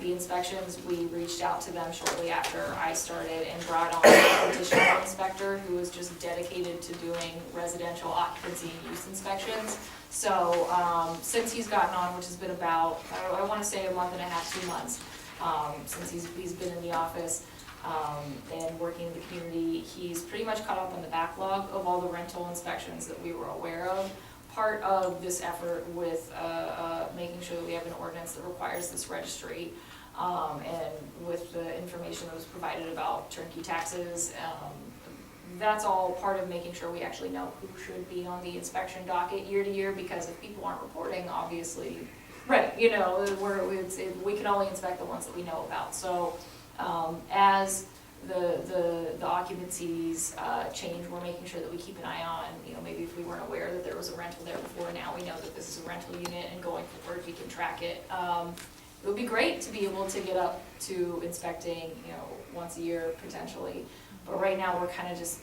the inspections. We reached out to them shortly after I started and brought on an additional inspector who was just dedicated to doing residential occupancy and use inspections. So, since he's gotten on, which has been about, I wanna say a month and a half, 2 months, since he's been in the office, and working in the community, he's pretty much caught up on the backlog of all the rental inspections that we were aware of. Part of this effort with making sure that we have an ordinance that requires this registry, and with the information that was provided about turnkey taxes, that's all part of making sure we actually know who should be on the inspection docket year to year, because if people aren't reporting, obviously, right, we can only inspect the ones that we know about. So as the occupancies change, we're making sure that we keep an eye on, maybe if we weren't aware that there was a rental there before, now we know that this is a rental unit, and going forward, we can track it. It would be great to be able to get up to inspecting, once a year potentially, but right now, we're kind of just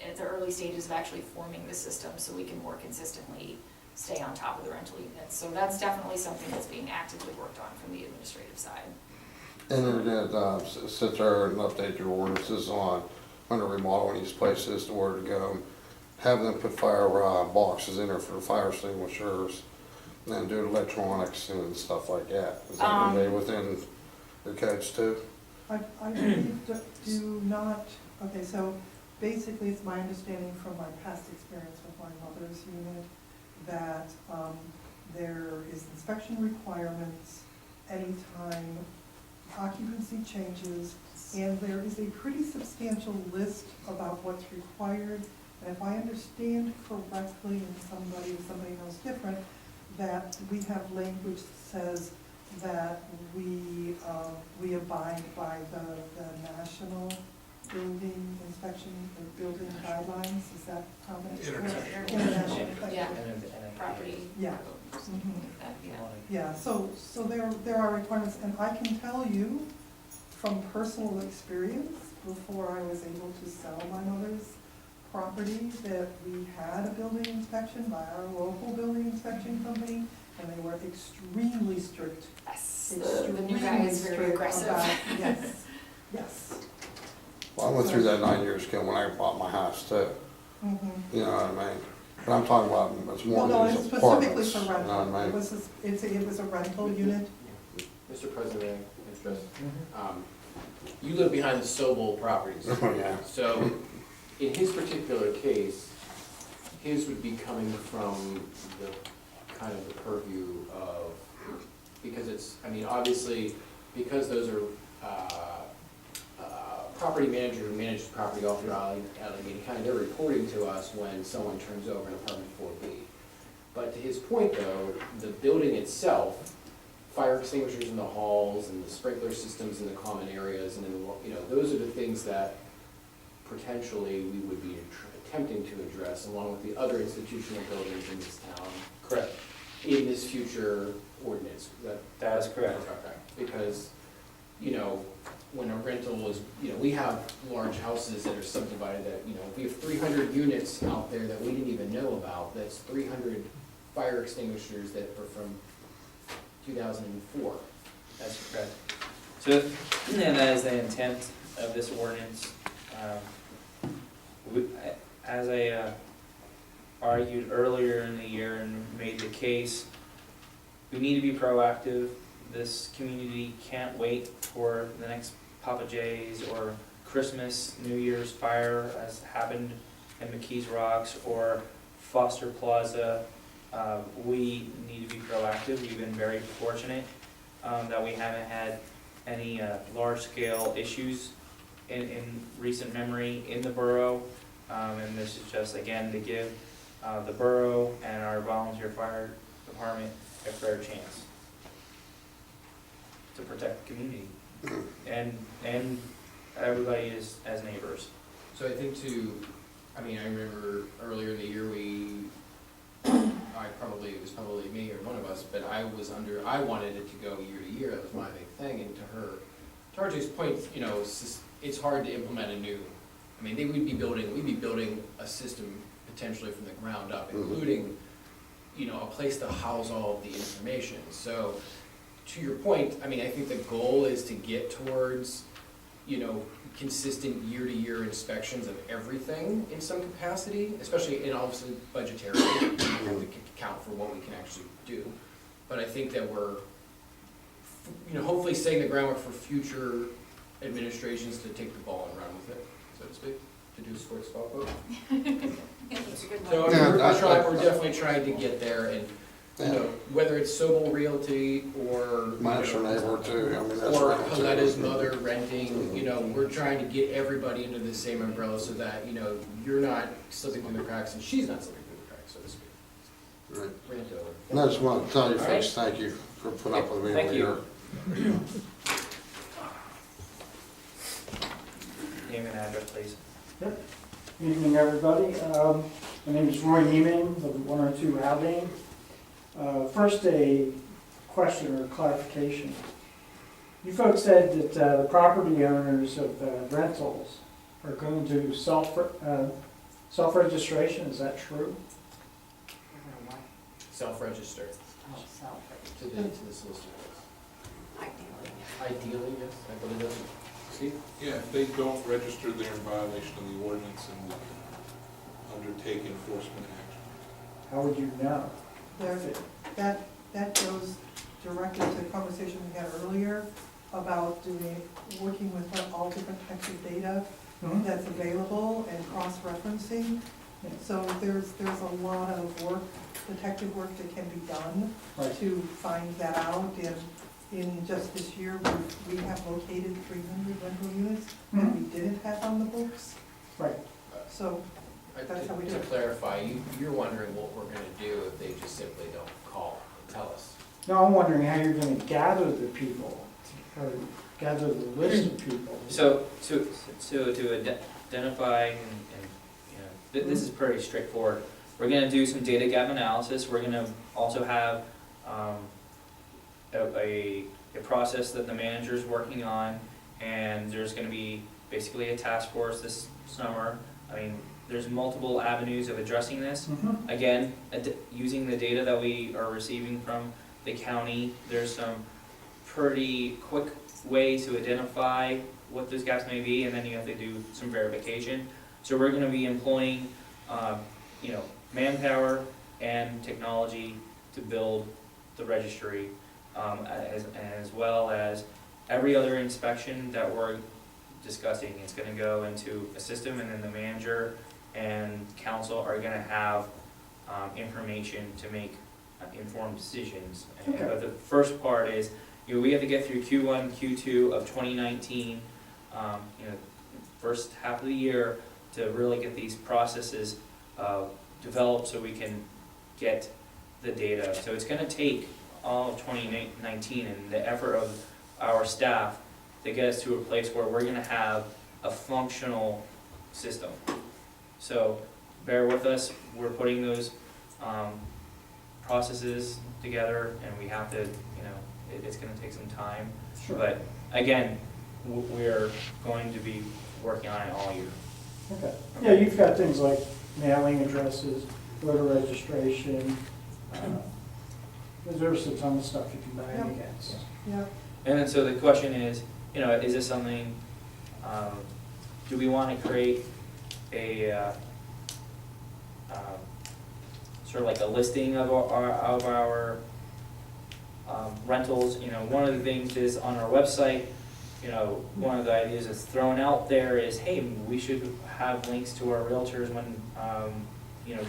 at the early stages of actually forming the system so we can more consistently stay on top of the rental units. So that's definitely something that's being actively worked on from the administrative side. And then we're gonna sit there and update your ordinances on when to remodel these places, where to go. Have them put fire boxes in there for the fire extinguishers. And do electronics and stuff like that. Is that gonna be within the codes too? I believe do not, okay, so basically it's my understanding from my past experience with my mother's unit that there is inspection requirements anytime occupancy changes, and there is a pretty substantial list about what's required. And if I understand correctly, and somebody knows different, that we have language that says that we abide by the national building inspection or building guidelines. Is that how that? International. Yeah. And Property. Yeah. Something like that, yeah. Yeah, so there are requirements, and I can tell you from personal experience, before I was able to sell my mother's property, that we had a building inspection by our local building inspection company, and they were extremely strict. Yes, the new guy is very aggressive. Yes, yes. Well, I went through that 9 years ago when I bought my house too. Mhm. You know what I mean? But I'm talking about, it's more Well, no, than it's just specifically apartments, for you know rental. what I It mean? was a rental unit. Mr. President, you live behind the Sobel properties. Oh, yeah. So, in his particular case, his would be coming from the kind of the purview of, because it's, I mean, obviously, because those are, property manager who manages property all through Allegheny County, they're reporting to us when someone turns over an apartment 4B. But to his point though, the building itself, fire extinguishers in the halls and the sprinkler systems in the common areas, and in the, you know, those are the things that potentially we would be attempting to address along with the other institutional buildings in this town. Correct. In this future ordinance. That is correct. Okay. Because, you know, when a rental is, you know, we have large houses that are subdivided that, you know, we have 300 units out there that we didn't even know about. That's 300 fire extinguishers that are from 2004. That's correct. So, and that is the intent of this ordinance. As I argued earlier in the year and made the case, we need to be proactive. This community can't wait for the next Papa J's or Christmas, New Year's fire as happened in McKees Rocks or Foster Plaza. We need to be proactive. We've been very fortunate that we haven't had any large-scale issues in recent memory in the borough. And this is just, again, to give the borough and our volunteer fire department a fair chance to protect the community and everybody as neighbors. So I think I remember earlier in the year it was probably me or one of us, but I wanted it to go year to year. That was my big thing. And to RJ's point, you know, it's hard to implement a new. I mean, we'd be building a system potentially from the ground up, including, you know, a place to house all of the information. So, to your point, I mean, I think the goal is to get towards, you know, consistent year-to-year inspections of everything in some capacity, especially in obviously budgetary, we have to account for what we can actually do. But I think that we're, you know, hopefully setting the groundwork for future administrations to take the ball and run with it, so to speak, to do sports ball. Yeah, that's a good one. So I mean, we're definitely trying to get there, and you know, whether it's Sobel Realty or Mine's your neighbor too, I mean, that's. or rental too. Coletta's mother renting, you know, we're trying to get everybody under the same umbrella so that, you know, you're not slipping through the cracks and she's not slipping through the cracks, so to speak. Right. Rant over. And I just want to tell you All folks, thank you for putting up with me Thank all you. year. Name and address, please. Good evening, everybody. My name is Roy Neiman of 102 Haldane. First, a question or clarification. You folks said that the property owners of rentals are going to self-registration. Is that true? Self-register to the solicitor. Ideally, yes, I believe that's. Steve? Yeah, if they don't register, they're in violation of the ordinance and undertake enforcement action. How would you know? They're that goes directly to the conversation we had earlier about working with all different types of data Mhm. that's available and cross-referencing. Yeah. So there's a lot of work, detective work that can be done Right. to find that out. And in just this year, we have located 300 rental units that Mhm. we didn't have on the books. Right. So that's how we do To it. clarify, you're wondering what we're gonna do if they just simply don't call and tell us. Now, I'm wondering how you're gonna gather the people, or gather the list of people. So to identify and, you know, this is pretty straightforward. We're gonna do some data gap analysis. We're gonna also have a process that the manager's working on, and there's gonna be basically a task force this summer. I mean, there's multiple avenues of addressing this. Mhm. Again, using the data that we are receiving from the county, there's some pretty quick ways to identify what those gaps may be, and then you have to do some verification. So we're gonna be employing, you know, manpower and technology to build the registry, as well as every other inspection that we're discussing. It's gonna go into a system, and then the manager and council are gonna have information to make informed decisions. Okay. But the first part is, you know, we have to get through Q1, Q2 of 2019, you know, first half of the year, to really get these processes developed so we can get the data. So it's gonna take all of 2019 and the effort of our staff to get us to a place where we're gonna have a functional system. So bear with us, we're putting those processes together, and we have to, you know, it's gonna take some time. Sure. But again, we're going to be working on it all year. Okay. Yeah, you've got things like mailing addresses, voter registration. There's a ton of stuff you can buy Yep. against. Yeah, And then so the question is, you know, is this something, do we want to create a, sort of like a listing of our rentals? You know, one of the things is on our website, you know, one of the ideas that's thrown out there is, hey, we should have links to our realtors when, you know,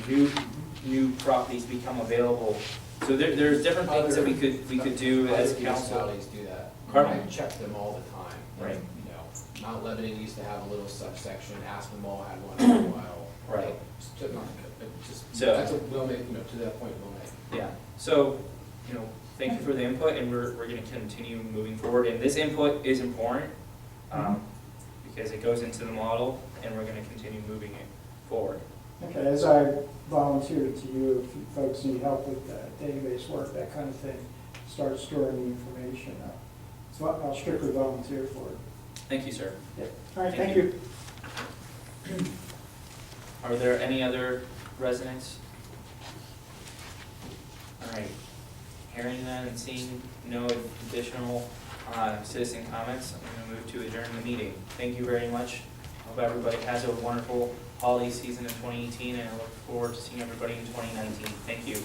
new properties become available. So there's different things that we could do as Other council. municipalities do that. Pardon? I check them all the time. Right. You know, Mount Lebanon used to have a little subsection, Aspinwall had one for a while. Right. So- That's a well made, you know, to that point, well made. Yeah, so, you know, thank you for the input, and we're gonna continue moving forward, and this input is important, because it goes into the model, and we're gonna continue moving it forward. Okay, as I volunteered to you, if you folks need help with database work, that kind of thing, start storing the information. So I'll strictly volunteer for it. Thank you, sir. Yeah. All right, Thank thank you. Are there any other residents? All right, hearing none and seeing no additional citizen comments, I'm gonna move to adjourn the meeting. Thank you very much. Hope everybody has a wonderful holiday season in 2018, and I look forward to seeing everybody in 2019. Thank you.